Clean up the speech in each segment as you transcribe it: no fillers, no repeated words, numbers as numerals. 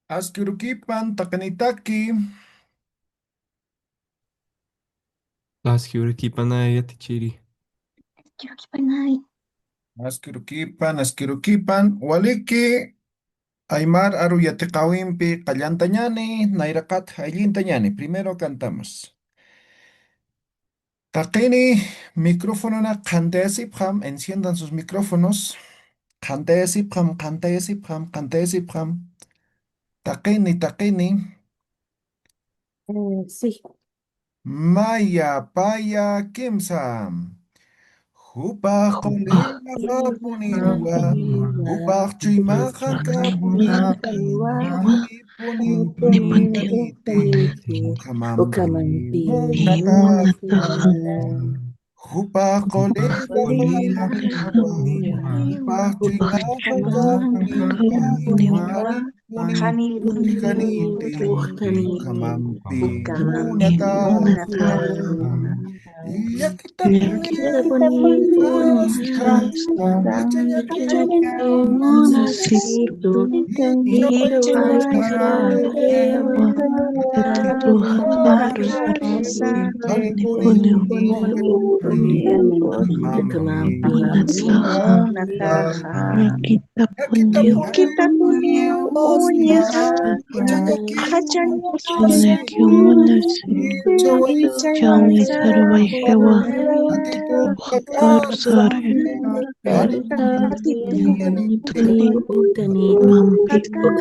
Askirukipan takanitaki. Askiurikipanaya tichiri. Quiero que panay. Askirukipan waliki Aymar aruyatiqawinpi qallantañani nayrakat ayllintañani. Primero cantamos. Taqini micrófonona qantayasipqam, enciendan sus micrófonos. Qantayasipqam. Taqini. Sí. Maya paya kimsam. Hupaq q'uniyqa hapuniwa, hupaq chuymaqa kapuniwa, hanipuni ukaniti, uqamanpi munataqa. Hupaq q'uniyqa hapuniwa, hupaq chuymaqa kapuniwa, hanipuni ukaniti, uqamanpi munataqa. Llakitapuni hasta hachayaki Monacito, Ichawasarajewa Hanipuni Ukamampi Munataha Yakitapuni Uñaha Hachayaki Ichawasarajewa Hatipun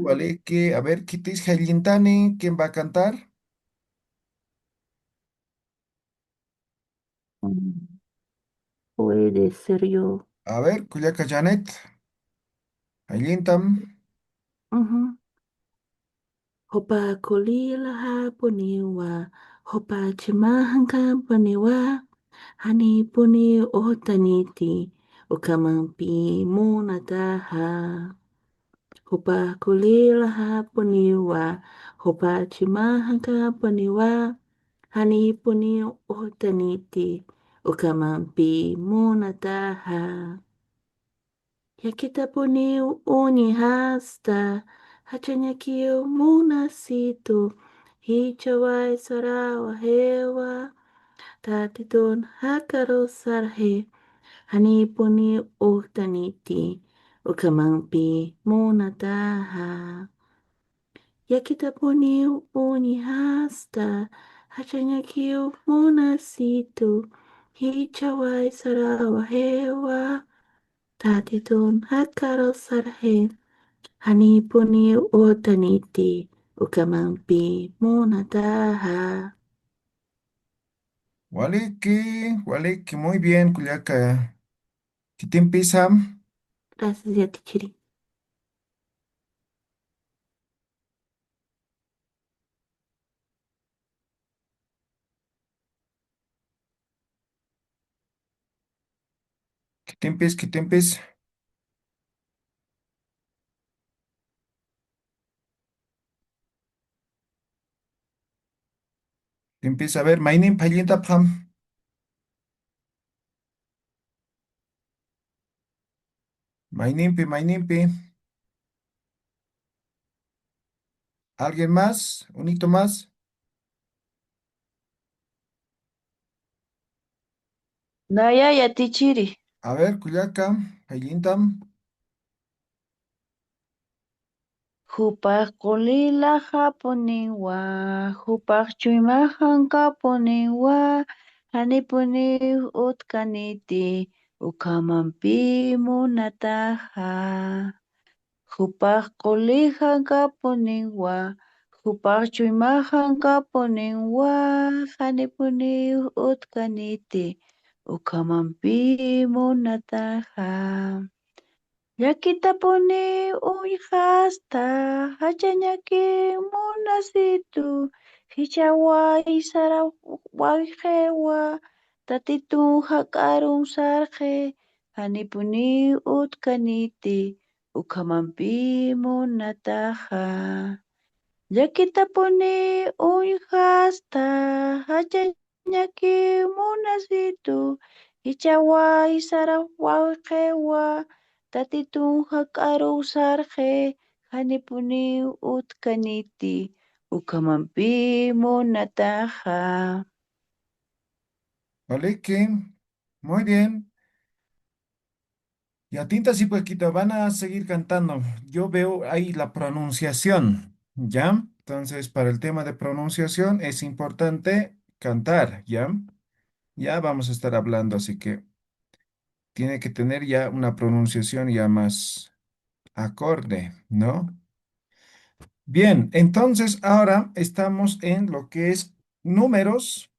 Waliki. A ver, Kitis Jayintani, ¿quién va a cantar? Puede ser yo. A ver, Kuyaka Janet, Jayintam. Hopa kolila haponiwa, hopa chimahanka poniwa, hani poni otaniti, ukamampi monataha. Hopa kolila haponiwa, hopa chimahanka poniwa, hani poni otaniti, ukamampi monataha. Yakitapuni uni hasta hachanyakio munasito hichawai sarawa hewa tatitun hakaro sarhe hanipuni uhtaniti ukamampi munataha. Yakitapuni uni hasta hachanyakio munasito hichawai sarawa hewa tatitun hakaro sarhe hanipuni otaniti ukamampi munataha. Waliki, muy bien, Kuyaka. Kitim Pisam, Gracias, Yatichiri. Kitimpis. Kitimpis, a ver, Mainim Payintapam. Mainimpi. ¿Alguien más? ¿Unito más? Naya yatichiri. A ver, Kuyaka, Payintam. Hupaq qulila hapuniwa, hupaq chuymahan kapuniwa, hanipuni utkaniti, ukamanpi munataha. Hupaq qulihan kapuniwa, hupaq chuymahan kapuniwa, hanipuni utkaniti, ukamanpi munataha. Llakitapuni ullqasta hachañaki munasitu hichaway sara wayqewa tatitun hakarun sarqe hanipuni utkaniti ukamanpi munataha. Llakitapuni ullqasta hachañaki munasitu hichaway sara wayqewa Tatitun hakaru sarje hanipuni utkaniti ukamampi monataja. ¿Vale? Que muy bien. Y a tintas y Paquita van a seguir cantando. Yo veo ahí la pronunciación, ¿ya? Entonces, para el tema de pronunciación es importante cantar, ¿ya? Ya vamos a estar hablando, así que tiene que tener ya una pronunciación ya más acorde, ¿no? Bien, entonces ahora estamos en lo que es números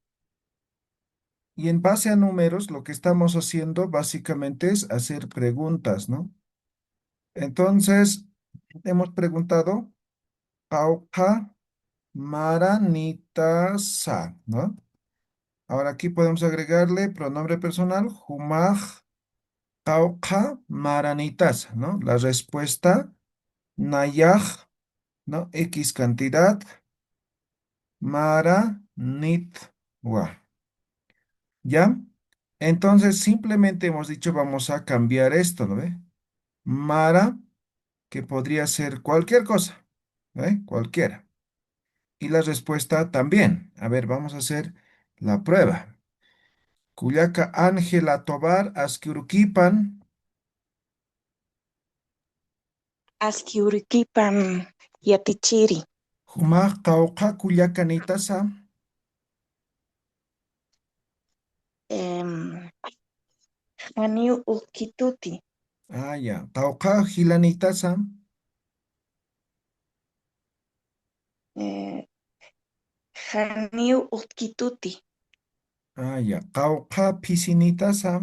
y en base a números lo que estamos haciendo básicamente es hacer preguntas, ¿no? Entonces, hemos preguntado, Pauka Maranitasa, ¿no? Ahora aquí podemos agregarle pronombre personal, Humaj Pauka Maranitasa, ¿no? La respuesta, Nayaj, ¿no? X cantidad, Maranitwa, ¿ya? Entonces, simplemente hemos dicho, vamos a cambiar esto, ¿no ve? Mara, que podría ser cualquier cosa, ¿eh? Cualquiera. Y la respuesta también. A ver, vamos a hacer la prueba. Cuyaca Ángela Tobar, Asquiuruquipan, Asquiuriquipan yatichiri. Jumaj Cauca Cuyaca Nitasa, Em, Janiu ukituti. ah, ya, Tauca Gilanitasa, eh, Janiu ukituti. ah, ya, Cauca Piscinitasa,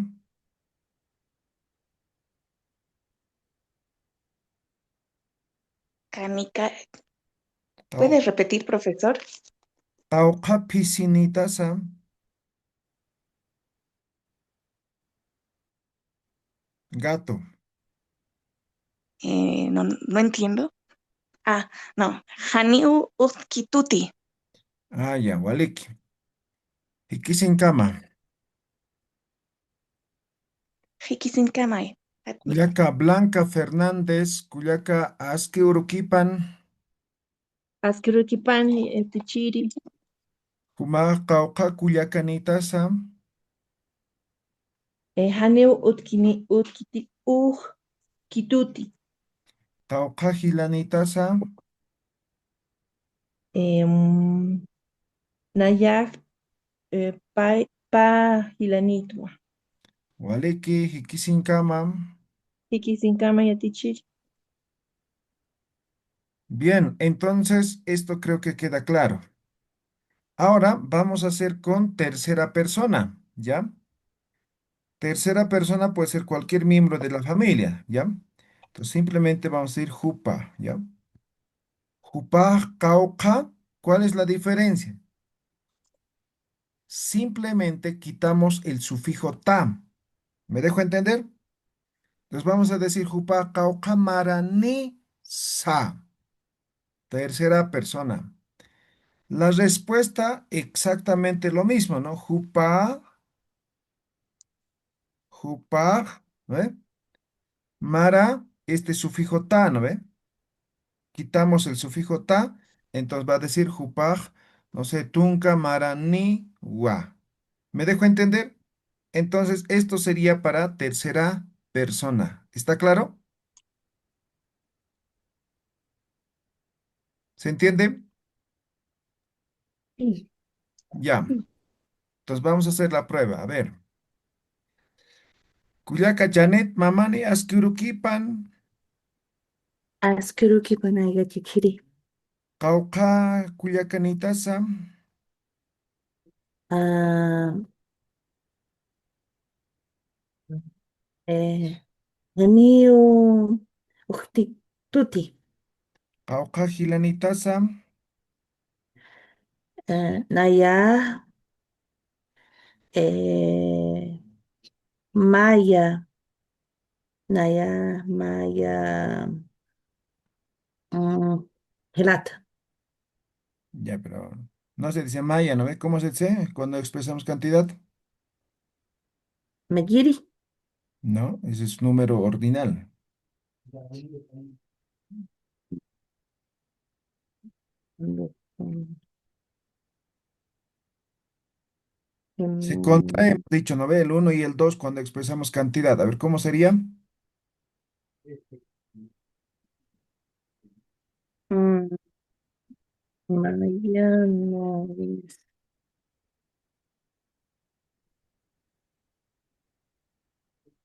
Canica. Tau- ¿Puedes repetir, profesor? Tauca Piscinitasa, gato, No, no entiendo. Ah, no. Janiu ukituti. ah, ya, Waliki, Iquisincama, Hikisinkamay. Admite. Cuyaca Blanca Fernández, Cuyaca Asquiuruquipan, Asquiruquipan yatichiri. Jumaj Cauca Cuyaca Nitasa, Haneu kituti. Tauca Gilanitasa, Em, Nayak pa hilanitwa. Waliki, Iquisincama. Hiki sin cama yatichiri. Bien, entonces esto creo que queda claro. Ahora vamos a hacer con tercera persona, ¿ya? Tercera persona puede ser cualquier miembro de la familia, ¿ya? Entonces simplemente vamos a decir jupa, ¿ya? Jupa, cauca, ¿cuál es la diferencia? Simplemente quitamos el sufijo ta. ¿Me dejo entender? Entonces vamos a decir jupa, cauca, marani, sa. Tercera persona. La respuesta exactamente lo mismo, ¿no? Jupa, jupar, ¿no ve? Mara, este sufijo ta, ¿no ve? Quitamos el sufijo ta, entonces va a decir jupar, no sé, tunca, mara, ni, wa. ¿Me dejo entender? Entonces, esto sería para tercera persona. ¿Está claro? ¿Se entiende? Sí. Ya. Entonces vamos a hacer la prueba. A ver. Cuyaca Janet, mamani, asquiuruquipan, Asquiruquipan yatichiri. cauca, cuyacanitasa. Ah, eh, Haneu tuti. Jauja Gilanitasa, Naya eh, Maya. Naya Maya. mm, Gelata. ya, pero no se dice maya, ¿no ve? ¿Cómo se dice cuando expresamos cantidad? Magiri. No, ese es número ordinal. Si contra Mm, hemos dicho, ¿no ve? El uno y el 2 cuando expresamos cantidad. A ver, ¿cómo sería? mm, Maya no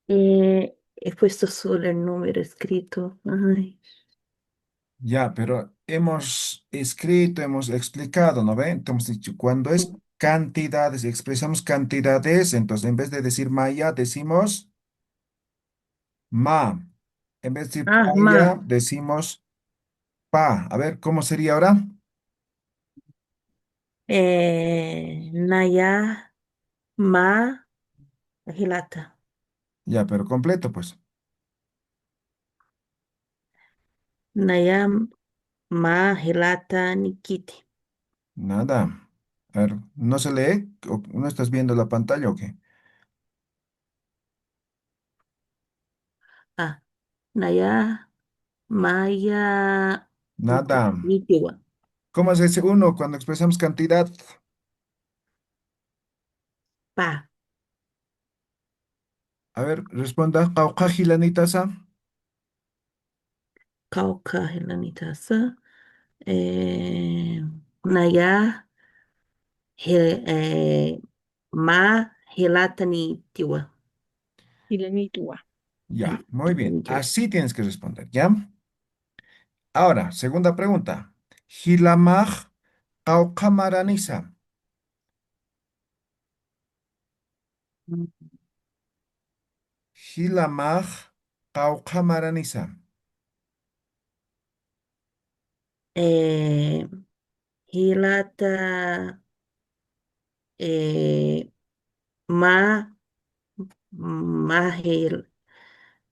he puesto solo el número escrito. Ay, Ya, pero hemos escrito, hemos explicado, ¿no ve? Entonces, hemos dicho, cuando es cantidades, expresamos cantidades, entonces en vez de decir maya, decimos ma. En vez de decir ma. paya, decimos pa. A ver, ¿cómo sería ahora? Naya, ma, hilata. Ya, pero completo, pues. Naya, ma, hilata, nikiti. Nada. A ver, ¿no se lee? ¿O no estás viendo la pantalla o qué? Ah, Naya, maya, Nada. nitiwa. ¿Cómo es ese uno cuando expresamos cantidad? Pa, A ver, responda. Qawqajilanitasa. kauka, hilanitasa. Eh, Naya, ma, hilata, nitiwa. Ilenitua. Ya, muy bien. Nitiwa. Así tienes que responder, ¿ya? Ahora, segunda pregunta. Hilamaj Qawqamaranisa. Hilamaj Qawqamaranisa. Eh, hilata, eh, ma, ma,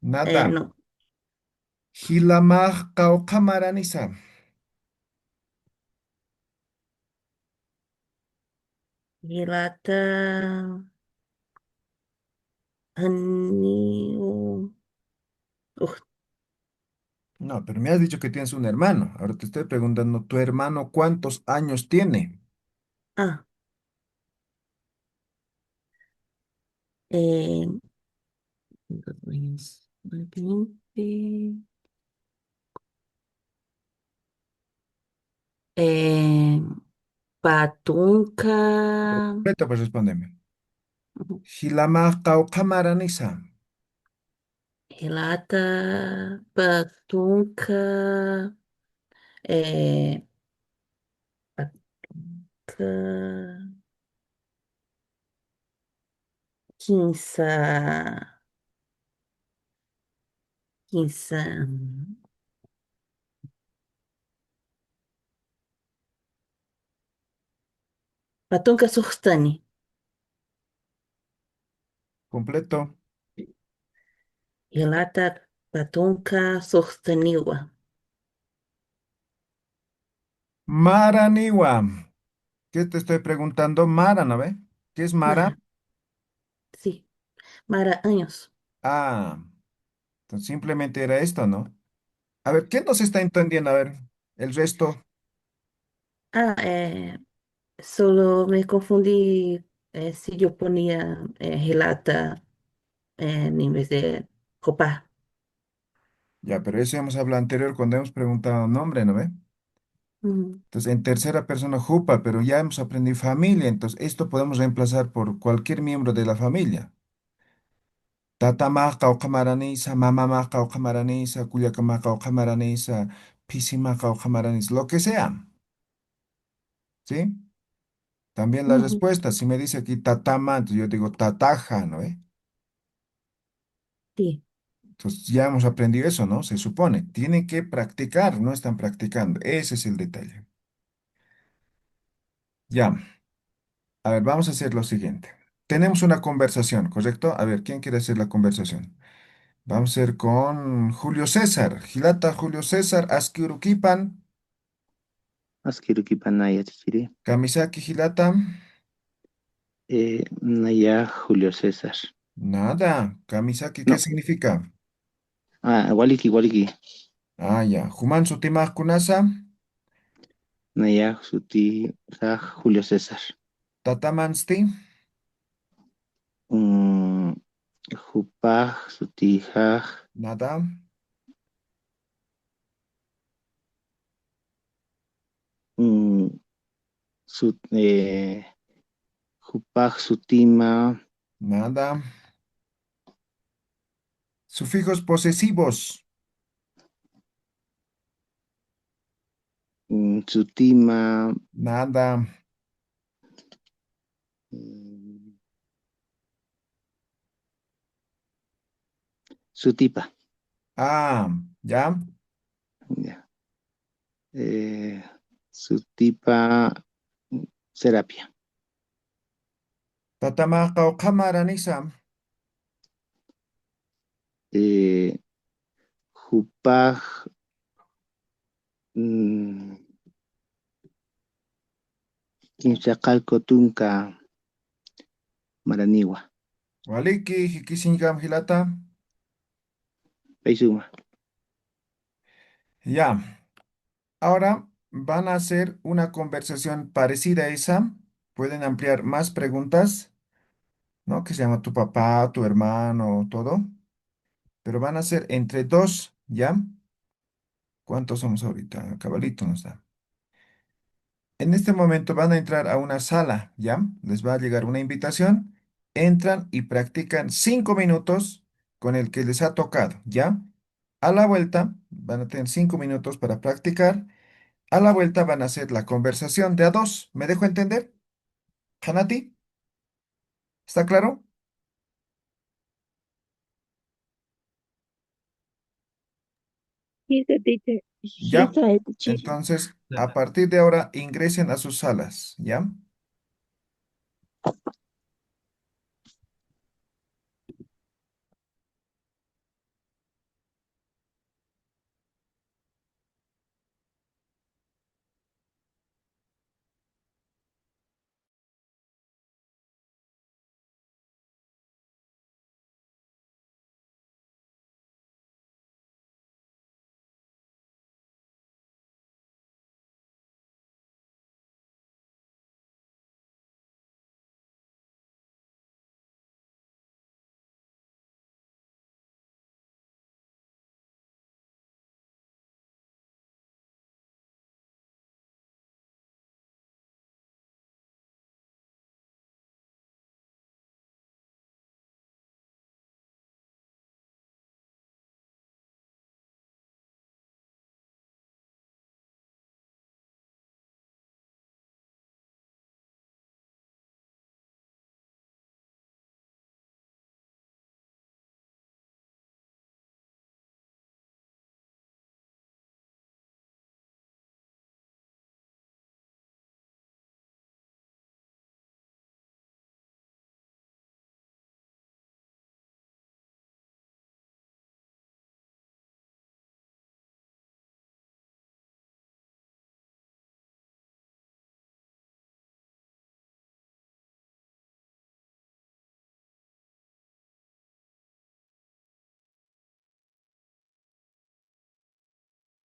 Nada. no. Hilamaj Qawqamaranisa. Hilata, Haniu. Uf, No, pero me has dicho que tienes un hermano. Ahora te estoy preguntando, ¿tu hermano cuántos años tiene? ah, eh, 20, eh, Patunca, Vete, pues respóndeme. ujú, Hilamaj Qawqamaranisa. Hilata, Patunca, eh, Patunca, Quinza, Quinza, Patunca Sustani, Completo. Hilata, Patunca Sustaniwa. Maraniwa. ¿Qué te estoy preguntando? Mara, ¿no ve? ¿Qué es Mara? Mara, sí, Mara años. Ah, entonces simplemente era esto, ¿no? A ver, ¿qué nos está entendiendo? A ver, el resto. Ah, solo me confundí si yo ponía gelata en vez de copa. Ya, pero eso hemos hablado anterior cuando hemos preguntado nombre, ¿no ve? Mm, Entonces, en tercera persona jupa, pero ya hemos aprendido familia, entonces esto podemos reemplazar por cualquier miembro de la familia. Tatama caucamaranisa, mamá caucamaranisa, cuyacama caucamaranisa, pisima caucamaranisa, lo que sea, ¿sí? También la ujú, respuesta, si me dice aquí tatama, entonces yo digo tataja, ¿no ve? sí. Entonces ya hemos aprendido eso, ¿no? Se supone. Tienen que practicar, no están practicando. Ese es el detalle. Ya, a ver, vamos a hacer lo siguiente. Tenemos una conversación, ¿correcto? A ver, ¿quién quiere hacer la conversación? Vamos a hacer con Julio César. Gilata Julio César, Askirukipan, Askirukipa Naya Chichiri. Kamisaki Gilata. Naya Julio César. Nada. Kamisaki, ¿qué No, significa? Waliki, waliki. Ah, ya. Human sutimaq kunasa. Naya, suti, Julio César. Tatamansti. Mm, Jupaj, suti, Nada. mm, Jupaj, sutima, Nada. Sufijos posesivos. sutima, Nada. mm, sutipa. Ah, ya. Ya. Sutipa, serapia. Tatamaqa qamaranisa. Eh, Jupaj, mm, Quinchacalco, Tunca, Maraniwa. Waliki, hikisinjam hilata. Paisuma. Ya. Ahora van a hacer una conversación parecida a esa. Pueden ampliar más preguntas, ¿no? Que se llama tu papá, tu hermano, todo. Pero van a ser entre dos, ¿ya? ¿Cuántos somos ahorita? Cabalito nos da. En este momento van a entrar a una sala, ¿ya? Les va a llegar una invitación. Entran y practican 5 minutos con el que les ha tocado, ¿ya? A la vuelta van a tener 5 minutos para practicar. A la vuelta van a hacer la conversación de a dos. ¿Me dejo entender? Hanati, ¿está claro? Yes, teacher. Yes, Ya. teacher. Entonces, a partir de ahora ingresen a sus salas, ¿ya?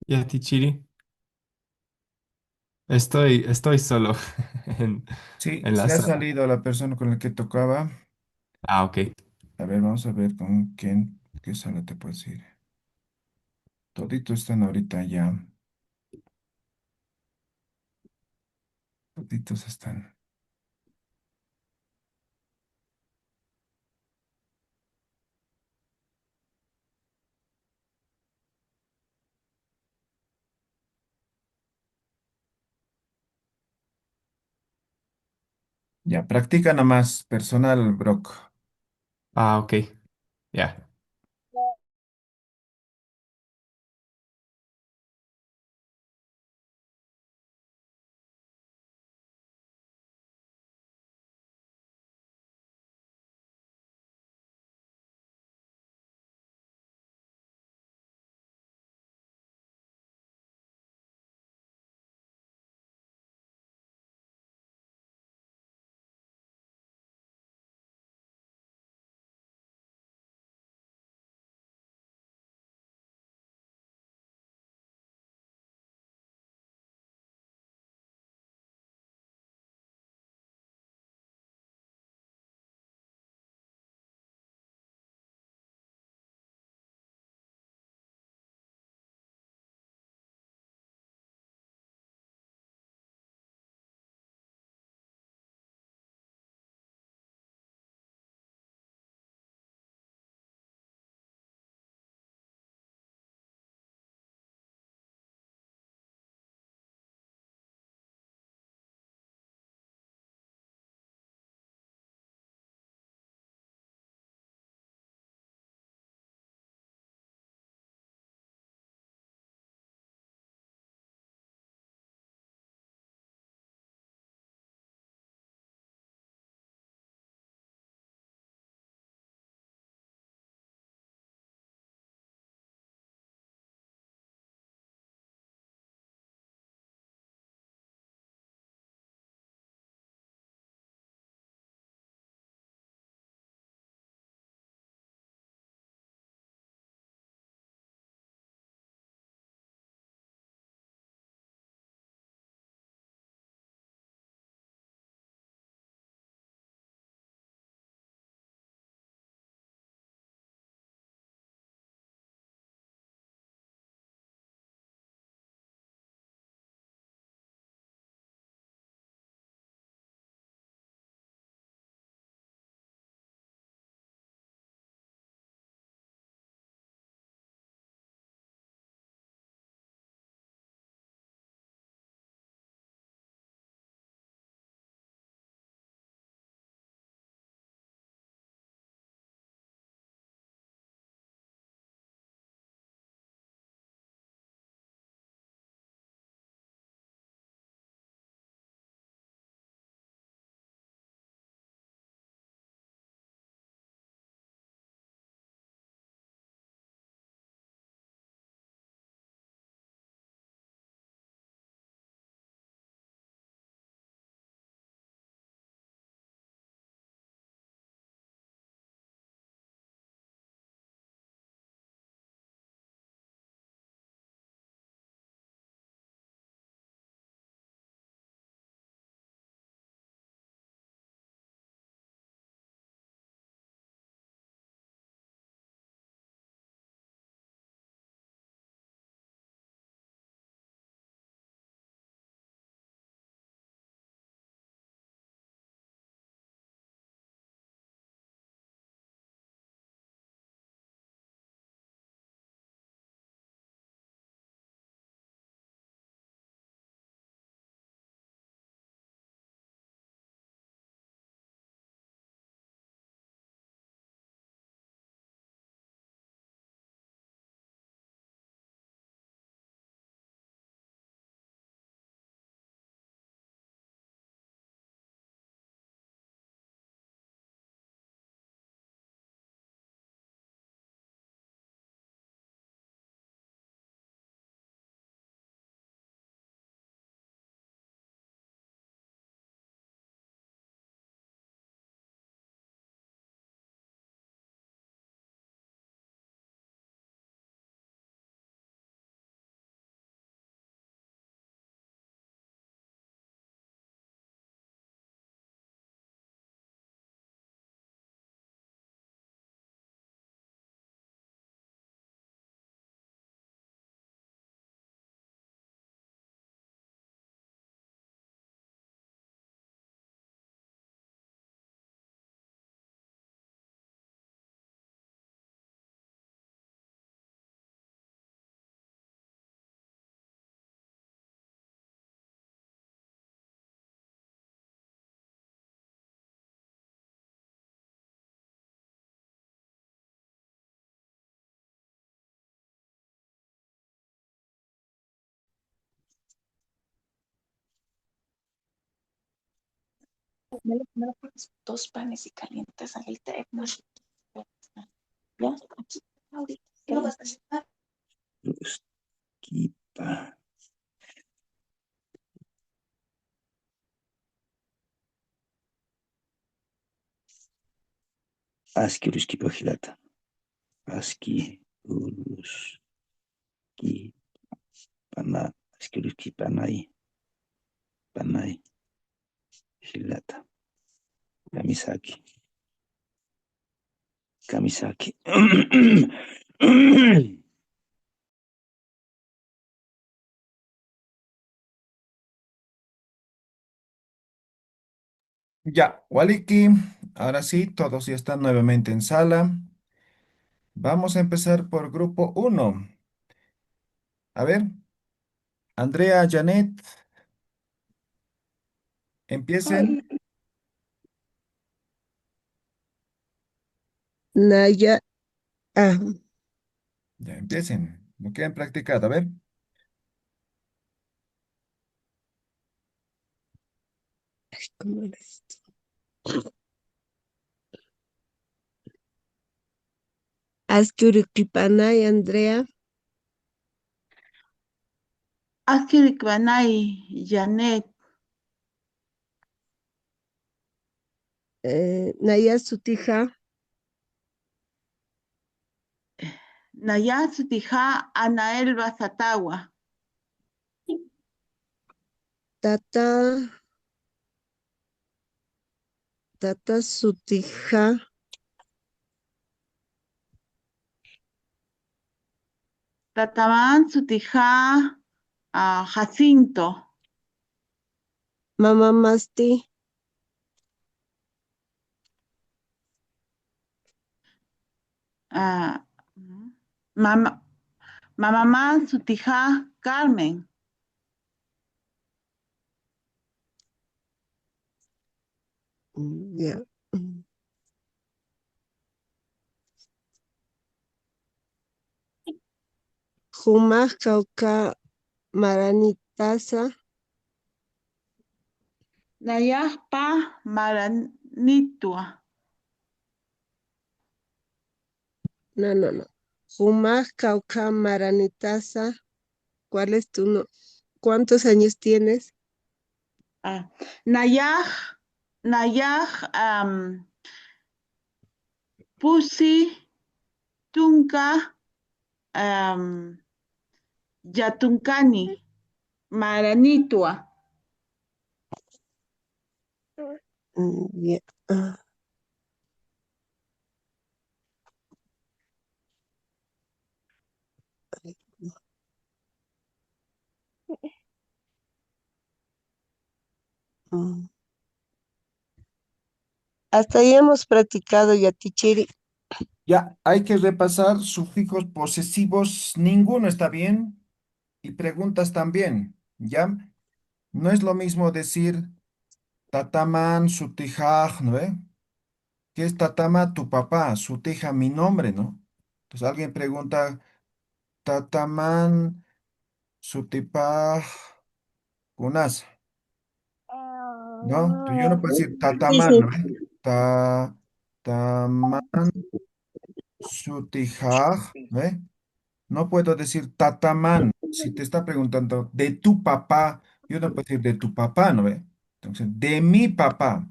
Y a ti, Chiri, estoy solo en, Sí, en la se ha sala. salido la persona con la que tocaba. Ah, ok. A ver, vamos a ver con quién, qué sala te puedes ir. Toditos están ahorita ya. Toditos están. Ya, practica nada más, personal, Brock. Ah, ok. Ya. Me lo pones dos panes y calientas ahí el teléfono. ¿Ya? Aquí, ahorita. Gracias. Ruskipa. Aski ruskipa hilata. Aski ruski pana. Aski ruski panay. Panay hilata. Kamisaki. Kamisaki. Ya, Waliki, ahora sí, todos ya están nuevamente en sala. Vamos a empezar por grupo uno. A ver, Andrea, Janet, empiecen. Naya, ah, Ya empiecen. Lo que han practicado. A ver. ¿cómo es? Askuruktipanay, Andrea, Akirikbanay, Janet. Naya Sutija, Nayasutija, Anael Basatawa. Tata, Tata Sutija, Tataman Sutija, Jacinto. Mama Masti, ah, Mama, Mamá Sutija, Carmen. ya. Jumaj Cauca Maranitasa, Nayaspa Maranitua. no. Jumaj Cauca Maranitasa, ¿cuál es tu no? ¿Cuántos años tienes? Nayaj, Pusi, Tunca, Yatuncani, Maranitua. Ya. Mm. Hasta ahí hemos practicado ya, Tichiri. Ya, hay que repasar sufijos posesivos. Ninguno está bien. Y preguntas también. ¿Ya? No es lo mismo decir tataman, sutijaj, ¿no ve? ¿Qué es tatama? Tu papá, sutija, mi nombre, ¿no? Entonces alguien pregunta, tataman, sutipaj, kunas, ¿no? Yo no puedo decir Sí, tataman, sí. ¿no ve? Tataman, sutijaj, ¿no ve? No puedo decir tataman. Si te está preguntando de tu papá, yo no puedo decir de tu papá, ¿no ve? Entonces, de mi papá.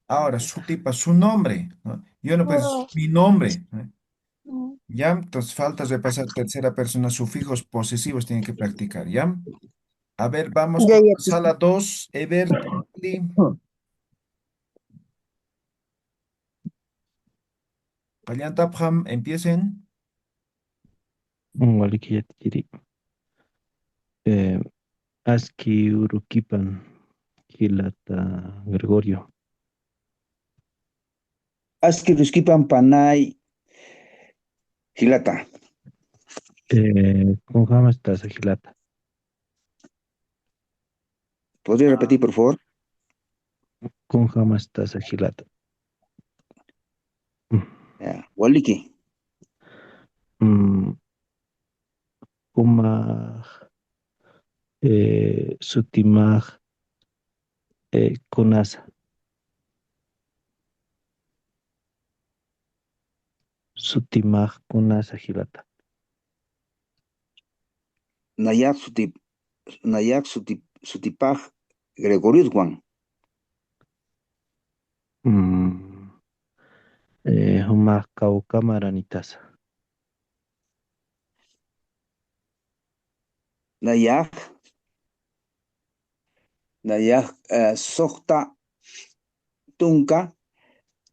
Ahora, su tipa, su nombre, ¿no? Yo no puedo decir mi nombre, ¿no? ¿Ya? Entonces, falta repasar tercera persona, sufijos posesivos tienen que practicar, ¿ya? A ver, vamos Ya, con ya, la sala 2, Ever, Lee, Pallantapjam, empiecen. Waliki yatiri. Aski urukipan hilata Gregorio. Aski ruskipan panay hilata. ¿Cómo llamas estás hilata? ¿Podría repetir, por favor? ¿Cómo llamas estás hilata? Waliki. Kumaj, sutimaj, kunasa. Sutimaqkuna sagilata. Nayak sutipaq Gregoriuswan. Humaq kawkama ranitasa. Nayak soqta tunka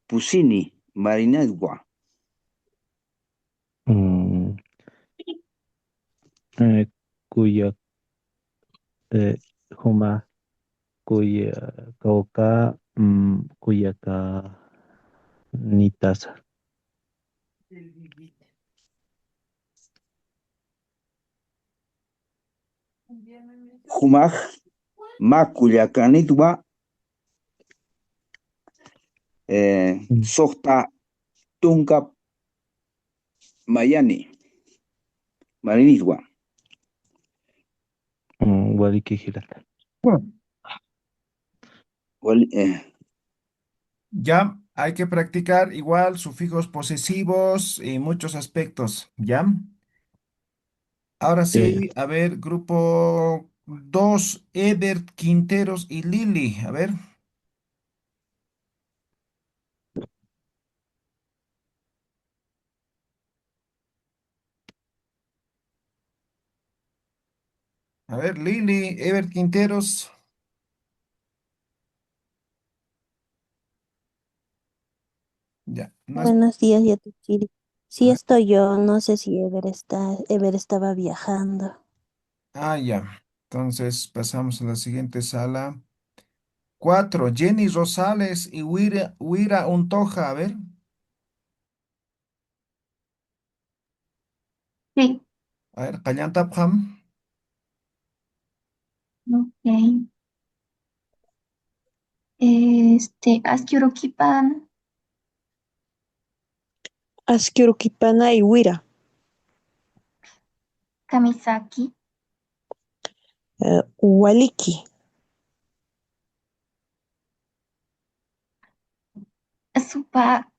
pusini marinaswan. Kuya humaq kuya kawka kuyaka nitasa. Humaq makullakanitwa soqta tunka mariniswa. Waliki hilata. Ya, hay que practicar igual sufijos posesivos y muchos aspectos, ¿ya? Ahora Ya, ya. sí, a ver, grupo 2, Ebert, Quinteros y Lili. A ver, Lili, Ebert, Quinteros. Ya, no es... Buenos días, Yatichiri. Sí Ah, estoy yo, no sé si Ever estaba viajando. ya. Entonces pasamos a la siguiente sala. 4, Jenny Rosales y Wira Untoja. A ver, Sí, Kallantapjam. ok. Askyurukipan, Askyurukipana y Wira. Kamisaki, Waliki.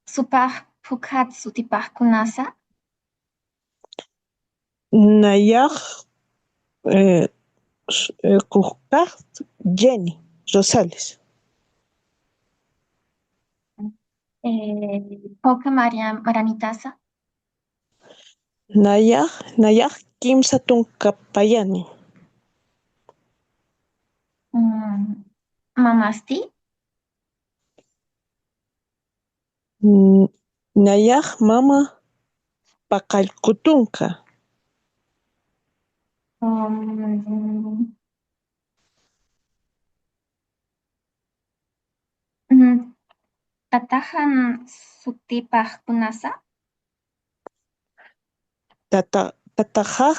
Supah Pukatsu Tipajkunasa, Nayak Kujkaj Jenny Rosales. Poke Maranitasa, Nayak Kimsa Tunkapayani. Mamasti, Nayak Mama Pakalkutunka. um, Tatahan Sutipajkunasa, Tatajaj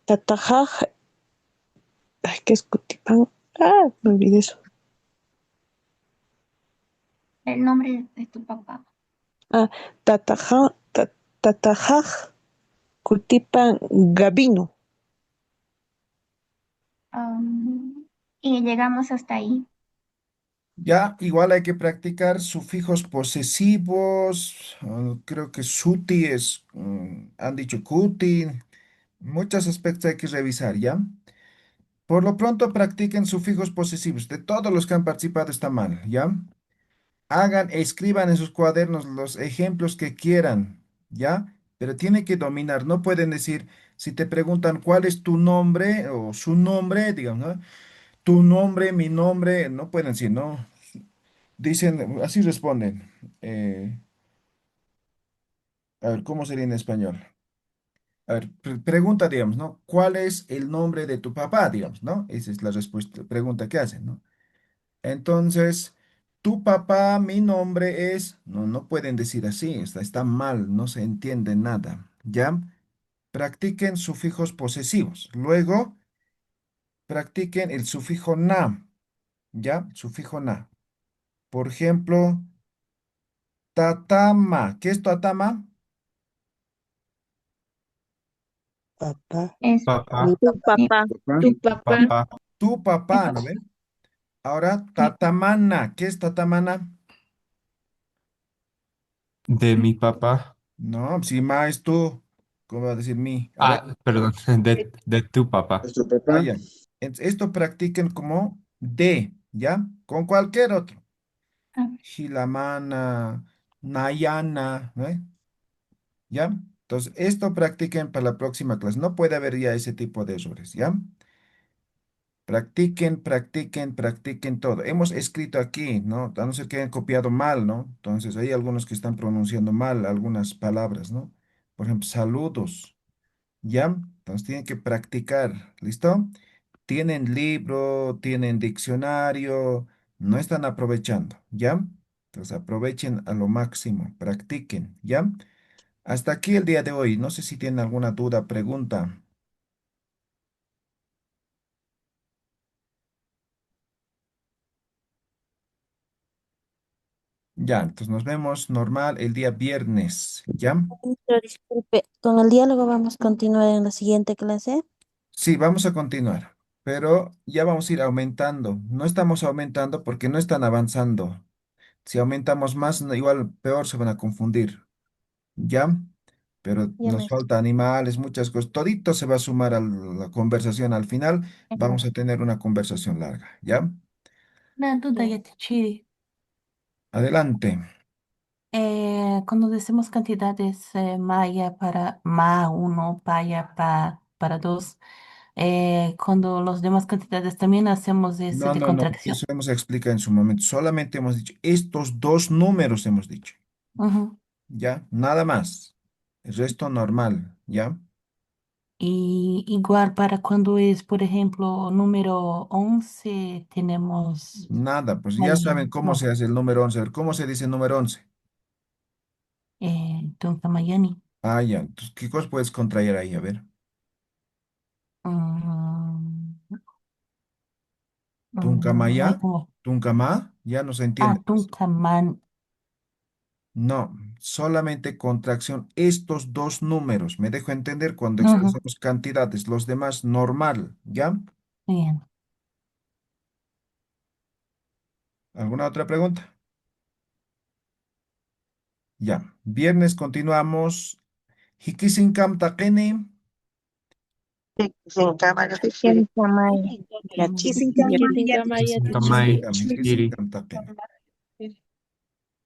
Tatajaj, ¿qué es Cutipan? Me olvidé eso. el nombre de tu papá. Tatajaj Cutipan Gabino. Y llegamos hasta ahí. Ya, igual hay que practicar sufijos posesivos. Creo que suti es, han dicho kuti. Muchos aspectos hay que revisar, ¿ya? Por lo pronto practiquen sufijos posesivos. De todos los que han participado está mal, ¿ya? Escriban en sus cuadernos los ejemplos que quieran, ¿ya? Pero tienen que dominar. No pueden decir, si te preguntan cuál es tu nombre o su nombre, digamos, ¿no? Tu nombre, mi nombre, no pueden decir, ¿no? Dicen, así responden. A ver, ¿cómo sería en español? A ver, pregunta, digamos, ¿no? ¿Cuál es el nombre de tu papá, digamos, ¿no? Esa es la respuesta, pregunta que hacen, ¿no? Entonces, tu papá, mi nombre es... No, no pueden decir así, está mal, no se entiende nada, ¿ya? Practiquen sufijos posesivos. Luego, practiquen el sufijo na, ¿ya? Sufijo na. Por ejemplo, tatama. ¿Qué es tatama? Papá. Es Papá, Tu papá, Papá. tu papá. papá. Tu papá, ¿no ven? Ahora, tatamana. ¿Qué es tatamana? De mi papá. No, si ma es tú, ¿cómo va a decir mi? A ver, Perdón, de tu papá. Nuestro papá. vaya. Esto practiquen como de, ¿ya? Con cualquier otro. Shilamana, Nayana, ¿no? ¿Ya? Entonces, esto practiquen para la próxima clase. No puede haber ya ese tipo de errores, ¿ya? Practiquen, practiquen, practiquen todo. Hemos escrito aquí, ¿no? A no ser que hayan copiado mal, ¿no? Entonces, hay algunos que están pronunciando mal algunas palabras, ¿no? Por ejemplo, saludos, ¿ya? Entonces, tienen que practicar, ¿listo? Tienen libro, tienen diccionario, no están aprovechando, ¿ya? Entonces, aprovechen a lo máximo, practiquen, ¿ya? Hasta aquí el día de hoy. No sé si tienen alguna duda, pregunta. Ya, entonces nos vemos normal el día viernes, ¿ya? Pero disculpe, con el diálogo vamos a continuar en la siguiente clase. Sí, vamos a continuar, pero ya vamos a ir aumentando. No estamos aumentando porque no están avanzando. Si aumentamos más, igual peor se van a confundir, ¿ya? Pero Ya nos me falta animales, muchas cosas. Todito se va a sumar a la conversación. Al final vamos a tener una conversación larga, ¿ya? Una duda, ya. Yatichiri. Adelante. Cuando decimos cantidades maya para ma uno, paya para dos, cuando los demás cantidades también hacemos ese No, de no, no. contracción. Eso hemos explicado en su momento. Solamente hemos dicho estos dos números, hemos dicho. Ujú. ¿Ya? Nada más. El resto normal, ¿ya? Y igual para cuando es, por ejemplo, número 11 tenemos Nada, pues ya maya, saben cómo se no, hace el número 11. A ver, ¿cómo se dice el número 11? Tuntamayani. Ah, ya. Entonces, ¿qué cosa puedes contraer ahí? A ver. Mm, no hay Tuncamaya, como. Tuncamá, ya no se entiende. Tuntaman. No, solamente contracción. Estos dos números. Me dejo entender cuando Ujú. expresamos cantidades. Los demás normal, ¿ya? Bien. ¿Alguna otra pregunta? Ya. Viernes continuamos. Hikisinkam takeni. Siempre Maya. Chisinkamaya, Chisinkamaya, Kamai, Hikisinkam, teacher. Chiri. hikisinkam takeni.